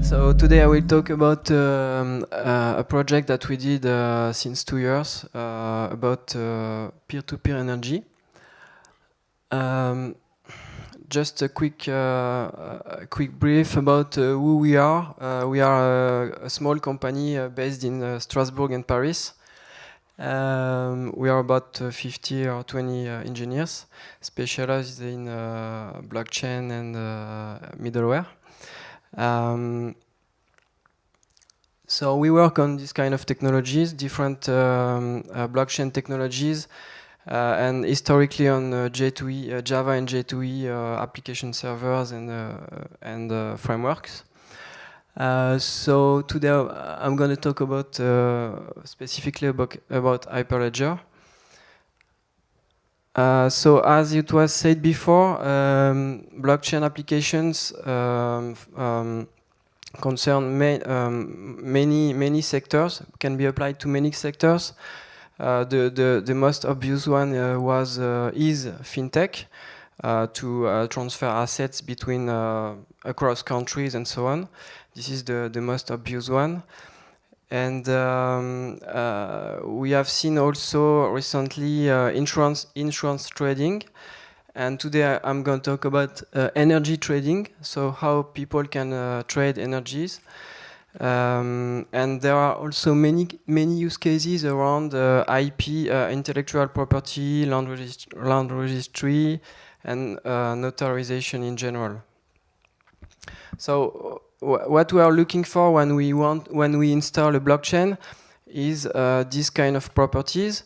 So today I will talk about a project that we did since 2 years about peer-to-peer energy. Um, just a quick brief about who we are. We are a small company based in Strasbourg and Paris. We are about 50 or 20 engineers specialized in blockchain and middleware. So we work on this kind of technologies, different blockchain technologies, and historically on J2E, Java and J2E application servers and frameworks. So today I'm going to talk about specifically about Hyperledger. So as it was said before, blockchain applications concern many sectors, can be applied to many sectors. The most obvious one is fintech, to transfer assets between across countries and so on. This is the most obvious one. And we have seen also recently insurance trading. And today I'm going to talk about energy trading, so how people can trade energies. And there are also many use cases around IP, intellectual property, land registry, and notarization in general. So what we are looking for when we install a blockchain is this kind of properties.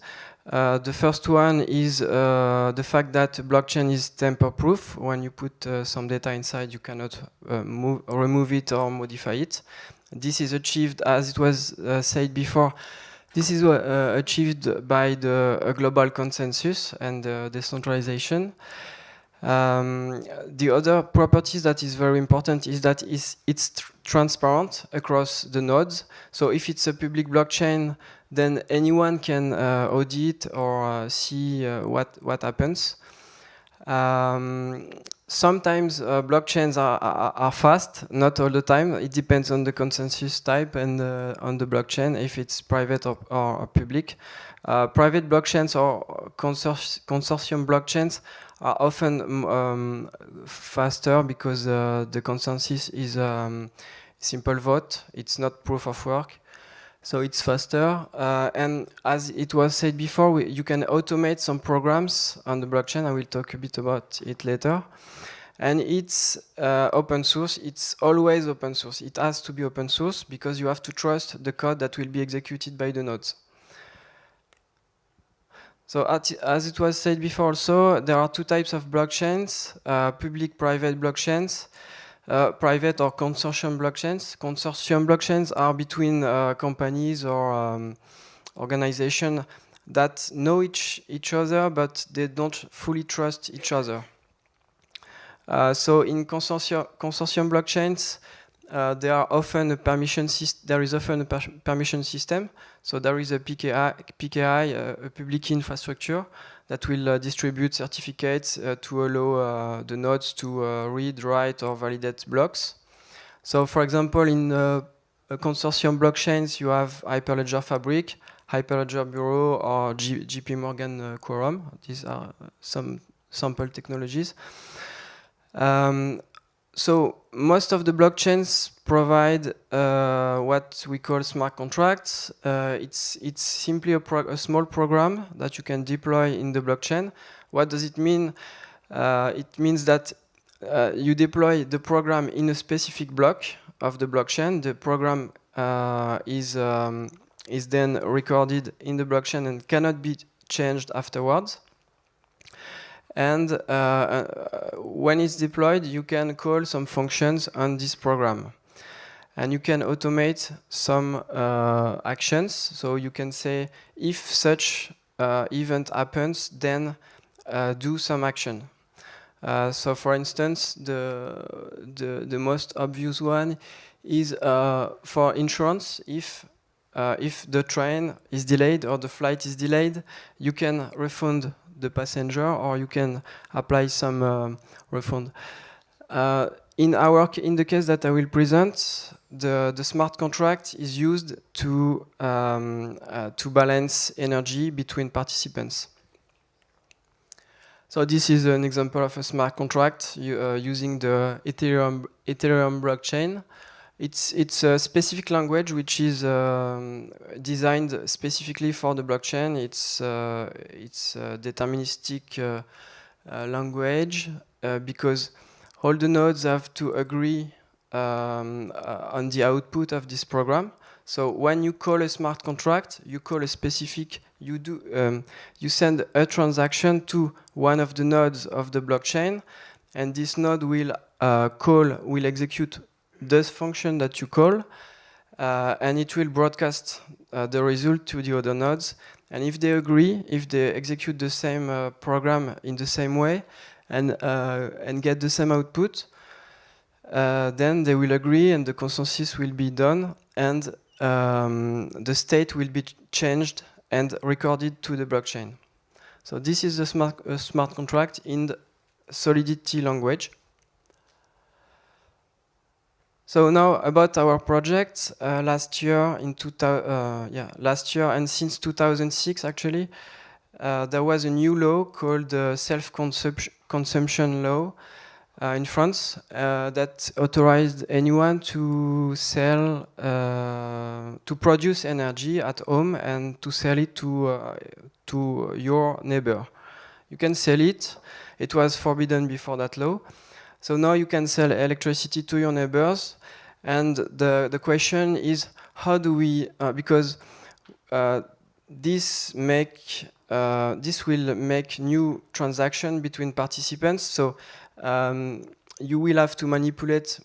The first one is the fact that blockchain is tamper-proof. When you put some data inside, you cannot remove it or modify it. This is achieved, as it was said before, this is achieved by the global consensus and decentralization. The other properties that is very important is that it's transparent across the nodes. So if it's a public blockchain, then anyone can audit or see what happens. Sometimes blockchains are fast, not all the time. It depends on the consensus type and on the blockchain, if it's private or public. Private blockchains or consortium blockchains are often faster because the consensus is simple vote. It's not proof of work. So it's faster, and as it was said before, you can automate some programs on the blockchain. I will talk a bit about it later. And it's open source. It's always open source. It has to be open source because you have to trust the code that will be executed by the nodes. So as it was said before also, there are two types of blockchains, public-private blockchains. Private or consortium blockchains. Consortium blockchains are between companies or organizations that know each other, but they don't fully trust each other. So in consortium blockchains, there is often a permission system. So there is a PKI, a public infrastructure, that will distribute certificates to allow the nodes to read, write, or validate blocks. So for example, in consortium blockchains, you have Hyperledger Fabric, Hyperledger Bureau, or JP Morgan Quorum. These are some sample technologies. So most of the blockchains provide what we call smart contracts. It's simply a small program that you can deploy in the blockchain. What does it mean? It means that you deploy the program in a specific block of the blockchain. The program is then recorded in the blockchain and cannot be changed afterwards. And when it's deployed, you can call some functions on this program. And you can automate some actions. So you can say, if such event happens, then do some action. So for instance, the most obvious one is for insurance. If the train is delayed or the flight is delayed, you can refund the passenger, or you can apply some refund. In the case that I will present, the smart contract is used to balance energy between participants. So this is an example of a smart contract using the Ethereum blockchain. It's a specific language which is designed specifically for the blockchain. It's a deterministic language because all the nodes have to agree on the output of this program. So when you call a smart contract, you call a specific, you send a transaction to one of the nodes of the blockchain, and this node will execute this function that you call, and it will broadcast the result to the other nodes. And if they agree, if they execute the same program in the same way and get the same output, then they will agree and the consensus will be done, and the state will be changed and recorded to the blockchain. So this is a smart contract in the Solidity language. So now about our project. Last year last year and since 2006 actually, there was a new law called the self-consumption law in France that authorized anyone to sell, to produce energy at home and to sell it to your neighbor. You can sell it. It was forbidden before that law. So now you can sell electricity to your neighbors. And the question is, how do we, because this will make new transaction between participants. So you will have to manipulate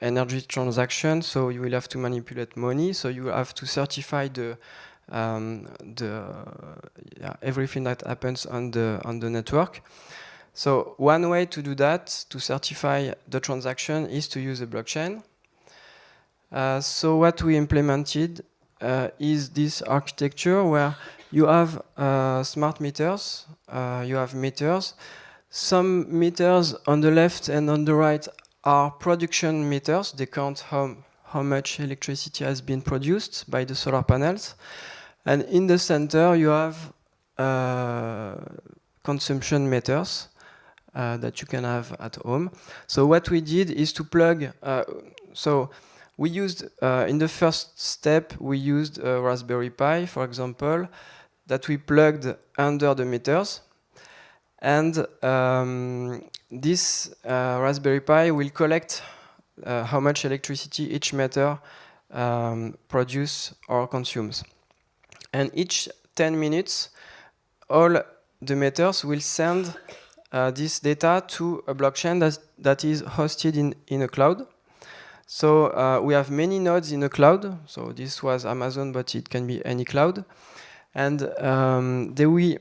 energy transactions. So you will have to manipulate money. So you have to certify everything that happens on the network. So one way to do that, to certify the transaction, is to use a blockchain. So what we implemented is this architecture where you have smart meters. You have meters. Some meters on the left and on the right are production meters. They count how much electricity has been produced by the solar panels. And in the center, you have consumption meters that you can have at home. So what we did is to plug, so we used, in the first step, we used a Raspberry Pi, for example, that we plugged under the meters. And this Raspberry Pi will collect how much electricity each meter produces or consumes. And each 10 minutes, all the meters will send this data to a blockchain that is hosted in a cloud. So we have many nodes in a cloud. So this was Amazon, but it can be any cloud. And they will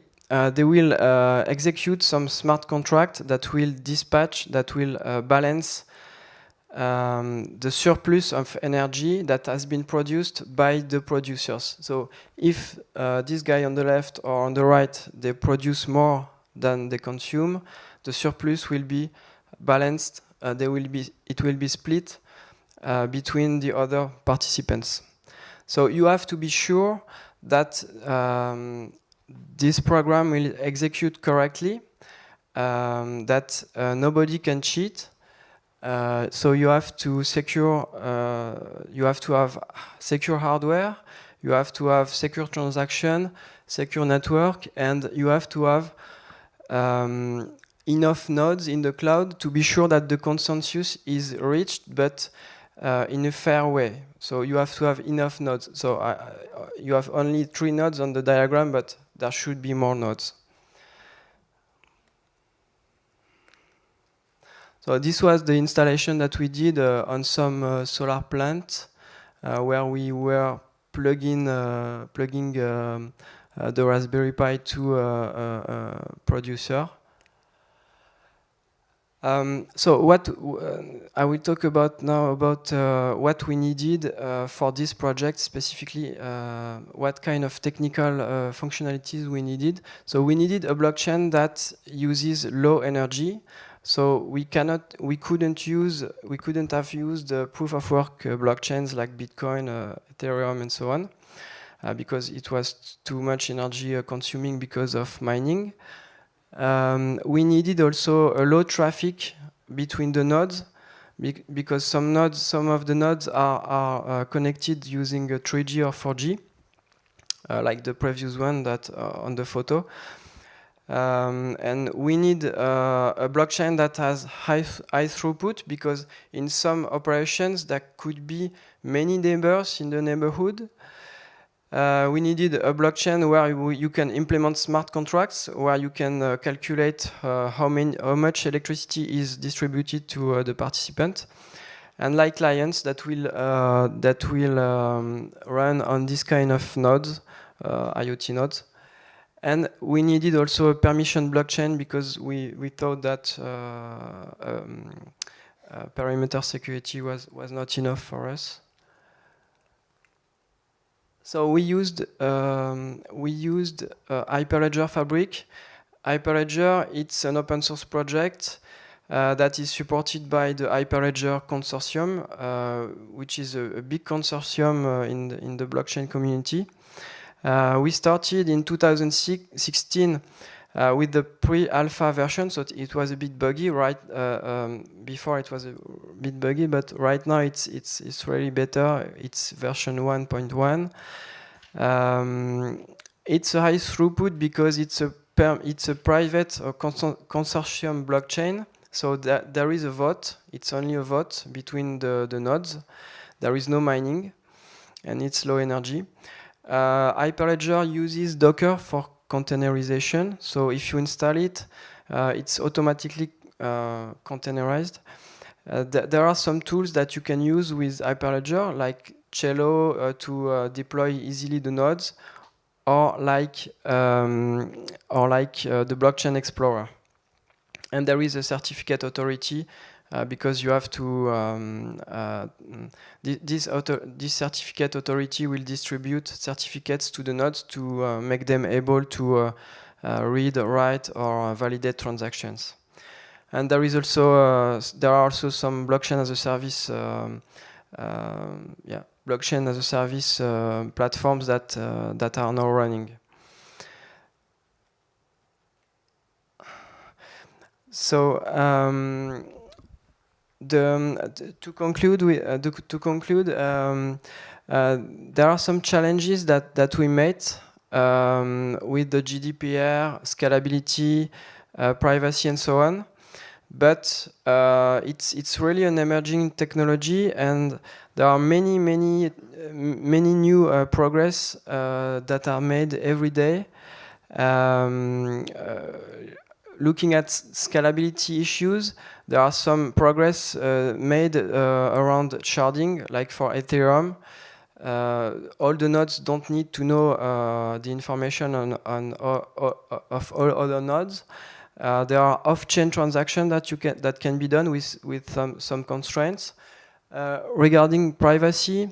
execute some smart contract that will dispatch, that will balance the surplus of energy that has been produced by the producers. So if this guy on the left or on the right, they produce more than they consume, the surplus will be balanced. It will be split between the other participants. So you have to be sure that this program will execute correctly, that nobody can cheat. So you have to have secure hardware, you have to have secure transaction, secure network, and you have to have enough nodes in the cloud to be sure that the consensus is reached, but in a fair way. So you have to have enough nodes. So you have only 3 nodes on the diagram, but there should be more nodes. So this was the installation that we did on some solar plant where we were plugging the Raspberry Pi to a producer. So what I will talk about now about what we needed for this project specifically, what kind of technical functionalities we needed. So we needed a blockchain that uses low energy. So we couldn't have used proof of work blockchains like Bitcoin, Ethereum, and so on, because it was too much energy consuming because of mining. We needed also a low traffic between the nodes, because some of the nodes are connected using 3G or 4G, like the previous one that on the photo. And we need a blockchain that has high throughput, because in some operations there could be many neighbors in the neighborhood. We needed a blockchain where you can implement smart contracts, where you can calculate how much electricity is distributed to the participant, and like clients that will run on this kind of nodes, IoT nodes. And we needed also a permission blockchain, because we thought that perimeter security was not enough for us. So we used Hyperledger Fabric. Hyperledger, it's an open source project that is supported by the Hyperledger Consortium, which is a big consortium in the blockchain community. We started in 2016 with the pre-alpha version, so it was a bit buggy. Right before it was a bit buggy, but right now it's really better. It's version 1.1. It's a high throughput because it's a private consortium blockchain. So there is a vote. It's only a vote between the nodes. There is no mining, and it's low energy. Hyperledger uses Docker for containerization. So if you install it, it's automatically containerized. There are some tools that you can use with Hyperledger, like Cello to deploy easily the nodes, or like the Blockchain Explorer. And there is a certificate authority, because you have to this certificate authority will distribute certificates to the nodes to make them able to read, write, or validate transactions. And there is also there are also some blockchain as a service blockchain as a service platforms that are now running. So to conclude, there are some challenges that we met with the GDPR, scalability, privacy, and so on. But it's really an emerging technology, and there are many new progress that are made every day. Looking at scalability issues, there are some progress made around sharding, like for Ethereum. All the nodes don't need to know the information of all other nodes. There are off-chain transactions that can be done with some constraints. Regarding privacy,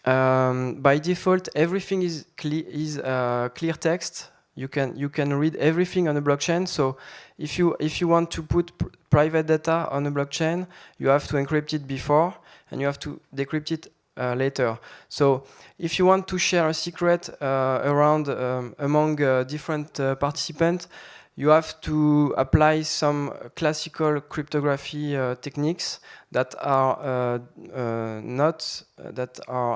by default, everything is clear text. You can read everything on a blockchain. So if you want to put private data on a blockchain, you have to encrypt it before, and you have to decrypt it later. So if you want to share a secret around among different participants, you have to apply some classical cryptography techniques that are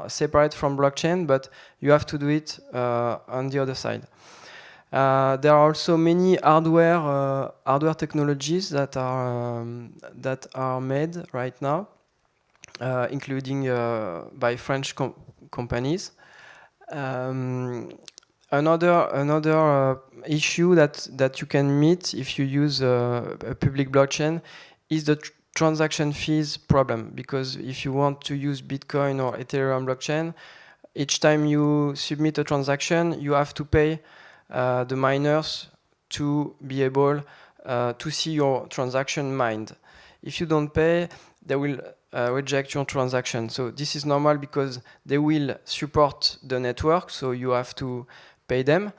separate from blockchain, but you have to do it on the other side. There are also many hardware technologies that are made right now, including by French companies. Another issue that you can meet if you use a public blockchain is the transaction fees problem, because if you want to use Bitcoin or Ethereum blockchain, each time you submit a transaction, you have to pay the miners to be able to see your transaction mined. If you don't pay, they will reject your transaction. So this is normal because they will support the network, so you have to pay them.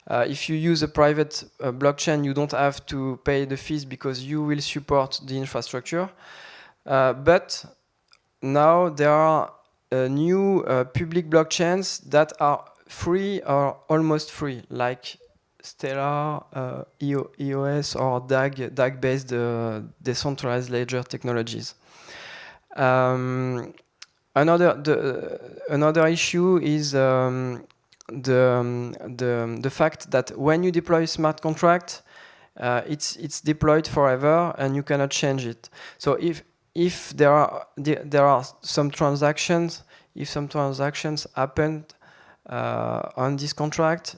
If you use a private blockchain, you don't have to pay the fees because you will support the infrastructure. But now there are new public blockchains that are free or almost free, like Stellar, EOS, or DAG-based decentralized ledger technologies. Another issue is the fact that when you deploy a smart contract, it's deployed forever and you cannot change it. So if there are some transactions, if some transactions happened on this contract,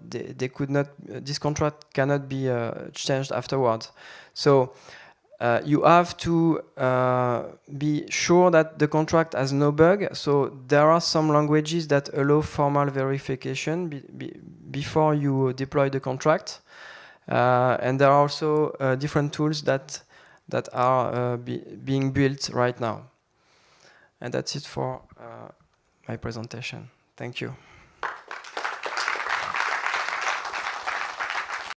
this contract cannot be changed afterwards. So you have to be sure that the contract has no bug. So there are some languages that allow formal verification before you deploy the contract. And there are also different tools that are being built right now. And that's it for my presentation. Thank you.